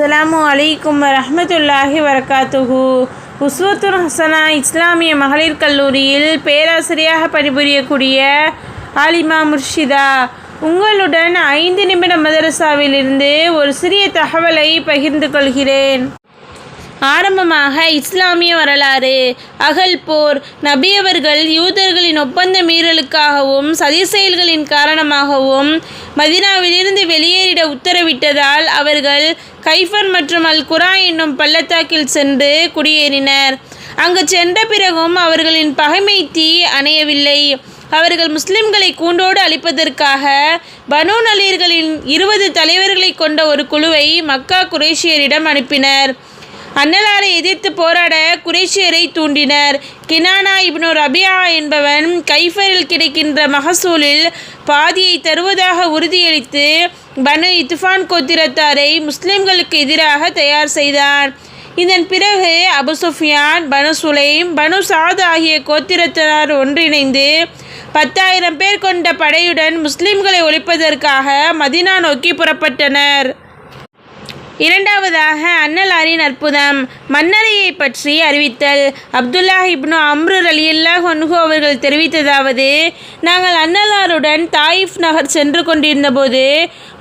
அஸ்ஸலாமு அலைக்கும் வரஹ்மத்துல்லாஹி வரகாத்துஹு. உஸ்வத்துல் ஹசனா இஸ்லாமிய மகளிர் கல்லூரியில் பேராசிரியராக பணிபுரியக்கூடிய ஆலிமா முர்ஷிதா உங்களுடன் 5 நிமிட மதரசாவிலிருந்து ஒரு சிறிய தகவலை பகிர்ந்து கொள்கிறேன். ஆரம்பமாக இஸ்லாமிய வரலாறு. அகல் போர். நபியவர்கள் யூதர்களின் ஒப்பந்த மீறலுக்காகவும் சதி செயல்களின் காரணமாகவும் மதினாவிலிருந்து வெளியேறிட உத்தரவிட்டதால் அவர்கள் கைஃபர் மற்றும் அல் குரா என்னும் பள்ளத்தாக்கில் சென்று குடியேறினர். அங்கு சென்ற பிறகும் அவர்களின் பகைமை தீ அணையவில்லை. அவர்கள் முஸ்லிம்களை கூண்டோடு அழிப்பதற்காக பனு நலீர்களின் 20 தலைவர்களை கொண்ட ஒரு குழுவை மக்கா குறைஷியரிடம் அனுப்பினர். அன்னலாரை எதிர்த்து போராட குறைஷியரை தூண்டினர். கினானா இப்னு ரபியா என்பவன் கைஃபரில் கிடைக்கின்ற மகசூலில் பாதியை தருவதாக உறுதியளித்து பனு இத்ஃபான் கோத்திரத்தாரை முஸ்லிம்களுக்கு எதிராக தயார் செய்தான். இதன் பிறகு அபு சுஃபியான், பனு சுலைம், பனு சாத் ஆகிய கோத்திரத்தார் ஒன்றிணைந்து 10,000 பேர் கொண்ட படையுடன் முஸ்லிம்களை ஒழிப்பதற்காக மதினா நோக்கி புறப்பட்டனர். இரண்டாவதாக அன்னலாரின் அற்புதம். மன்னரையை பற்றி அறிவித்தல். அப்துல்லாஹ் இப்னு அம்ரு ரலியல்லாஹு அன்ஹு அவர்கள் தெரிவித்ததாவது, நாங்கள் அன்னலாருடன் தாயிஃப் நகர் சென்று கொண்டிருந்தபோது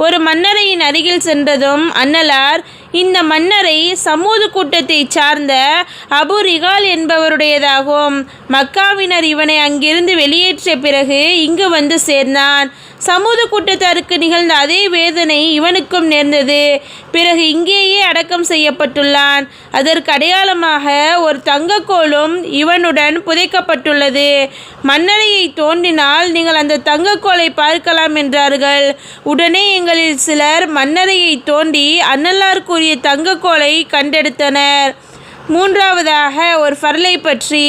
ஒரு மன்னரையின் அருகில் சென்றதும் அன்னலார், இந்த மன்னரை சமூது கூட்டத்தை சார்ந்த அபு ரிகால் என்பவருடையதாகும். மக்காவினர் இவனை அங்கிருந்து வெளியேற்றிய பிறகு இங்கு வந்து சேர்ந்தான். சமூது கூட்டத்தாருக்கு நிகழ்ந்த அதே வேதனை இவனுக்கும் நேர்ந்தது. பிறகு இங்கேயே அடக்கம் செய்யப்பட்டுள்ளான். அதற்கு அடையாளமாக ஒரு தங்கக்கோலும் இவனுடன் புதைக்கப்பட்டுள்ளது. மன்னரையை தோண்டினால் நீங்கள் அந்த தங்கக்கோலை பார்க்கலாம் என்றார்கள். உடனே எங்களில் சிலர் மன்னரையை தோண்டி அன்னலார் கூறிய தங்கக்கோலை கண்டெடுத்தனர். மூன்றாவதாக ஒரு ஃபர்லை பற்றி.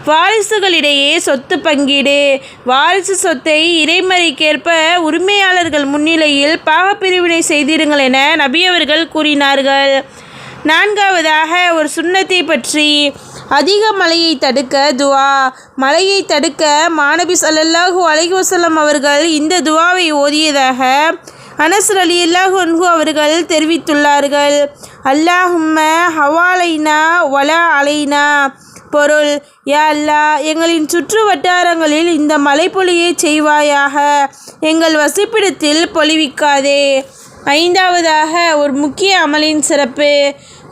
வாரிசுகளிடையே சொத்து பங்கீடு. வாரிசு சொத்தை இறைமறைக்கேற்ப உரிமையாளர்கள் முன்னிலையில் பாகப்பிரிவினை செய்திருங்கள் என நபியவர்கள் கூறினார்கள். நான்காவதாக ஒரு சுன்னத்தை பற்றி. அதிக மழையை தடுக்க துவா. மழையை தடுக்க மாநபி ஸல்லல்லாஹு அலைஹி வஸல்லம் அவர்கள் இந்த துவாவை ஓதியதாக அனஸ் ரலியல்லாஹு அன்ஹு அவர்கள் தெரிவித்துள்ளார்கள். அல்லாஹும்ம ஹவாலைனா வலா அலைனா. பொருள், யா அல்லாஹ், எங்களின் சுற்று வட்டாரங்களில் இந்த மழை பொழியை செய்வாயாக, எங்கள் வசிப்பிடத்தில் பொழிவிக்காதே. ஐந்தாவதாக ஒரு முக்கிய அமலின் சிறப்பு.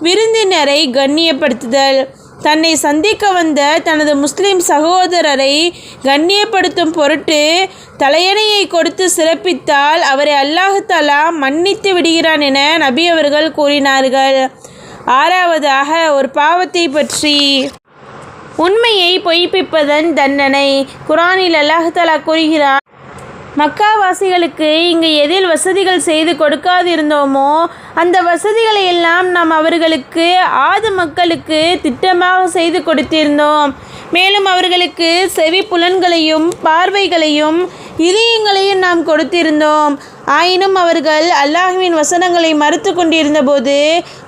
விருந்தினரை கண்ணியப்படுத்துதல். தன்னை சந்திக்க வந்த தனது முஸ்லிம் சகோதரரை கண்ணியப்படுத்தும் பொருட்டு தலையணையை கொடுத்து சிறப்பித்தால் அவரை அல்லாஹ் தஆலா மன்னித்து விடுகிறான் என நபி அவர்கள் கூறினார்கள். ஆறாவதாக ஒரு பாவத்தை பற்றி. உண்மையை பொய்ப்பிப்பதன் தண்டனை. குர்ஆனில் அல்லாஹ் தஆலா கூறுகிறான், மக்காவாசிகளுக்கு இங்கு எதில் வசதிகள் செய்து கொடுக்காதிருந்தோமோ அந்த வசதிகளை எல்லாம் நாம் அவர்களுக்கு ஆது மக்களுக்கு திட்டமாக செய்து கொடுத்திருந்தோம். மேலும் அவர்களுக்கு செவி புலன்களையும் பார்வைகளையும் இதயங்களையும் நாம் கொடுத்திருந்தோம். ஆயினும் அவர்கள் அல்லாஹ்வின் வசனங்களை மறுத்து கொண்டிருந்தபோது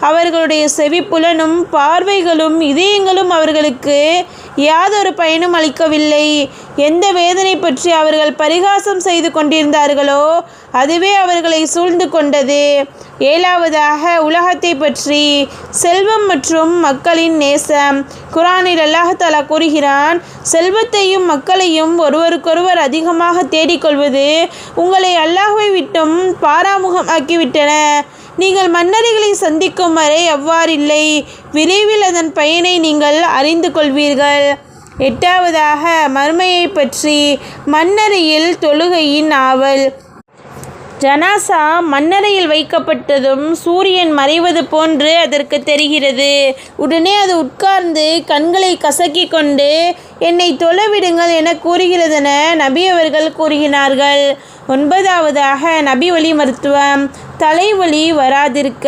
அவர்களுடைய செவி புலனும் பார்வைகளும் இதயங்களும் அவர்களுக்கு யாதொரு பயனும் அளிக்கவில்லை. எந்த வேதனை பற்றி அவர்கள் பரிகாசம் செய்து கொண்டிருந்தார்களோ அதுவே அவர்களை சூழ்ந்து கொண்டது. ஏழாவதாக உலகத்தை பற்றி. செல்வம் மற்றும் மக்களின் நேசம். குர்ஆனில் அல்லாஹ் தஆலா கூறுகிறான், செல்வத்தையும் மக்களையும் ஒருவருக்கொருவர் அதிகமாக தேடிக்கொள்வது உங்களை அல்லாஹ்வை விட்டும் பாராமுகம் ஆக்கிவிட்டன. நீங்கள் மன்னரைகளை சந்திக்கும் வரை அவ்வாறில்லை. விரைவில் அதன் பயனை நீங்கள் அறிந்து கொள்வீர்கள். எட்டாவதாக மறுமையை பற்றி. மன்னரையில் தொழுகையின் ஆவல். ஜனாசா மண்ணறையில் வைக்கப்பட்டதும் சூரியன் மறைவது போன்று அதற்கு தெரிகிறது. உடனே அது உட்கார்ந்து கண்களை கசக்கி கொண்டு என்னை தொலைவிடுங்கள் என கூறுகிறதென நபி அவர்கள் கூறுகிறார்கள். ஒன்பதாவதாக நபி வழி மருத்துவம். தலைவலி வராதிருக்க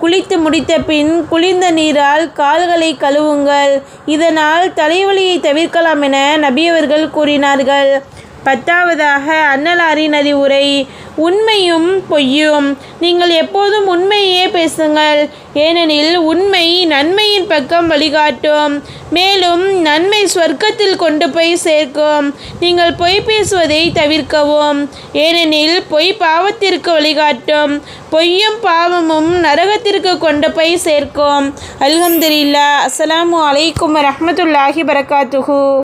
குளித்து முடித்த பின் குளிர்ந்த நீரால் கால்களை கழுவுங்கள். இதனால் தலைவலியை தவிர்க்கலாம் என நபி அவர்கள் கூறினார்கள். 10வதாக அன்னலாரின் அறிவுரை, உண்மையும் பொய்யும். நீங்கள் எப்போதும் உண்மையே பேசுங்கள், ஏனெனில் உண்மை நன்மையின் பக்கம் வழிகாட்டும், மேலும் நன்மை சொர்க்கத்தில் கொண்டு போய் சேர்க்கும். நீங்கள் பொய் பேசுவதை தவிர்க்கவும், ஏனெனில் பொய் பாவத்திற்கு வழிகாட்டும், பொய்யும் பாவமும் நரகத்திற்கு கொண்டு போய் சேர்க்கும். அல்ஹம்துலில்லாஹ். அஸ்ஸலாமு அலைக்கும் வரஹ்மத்துல்லாஹி பரகாத்துஹு.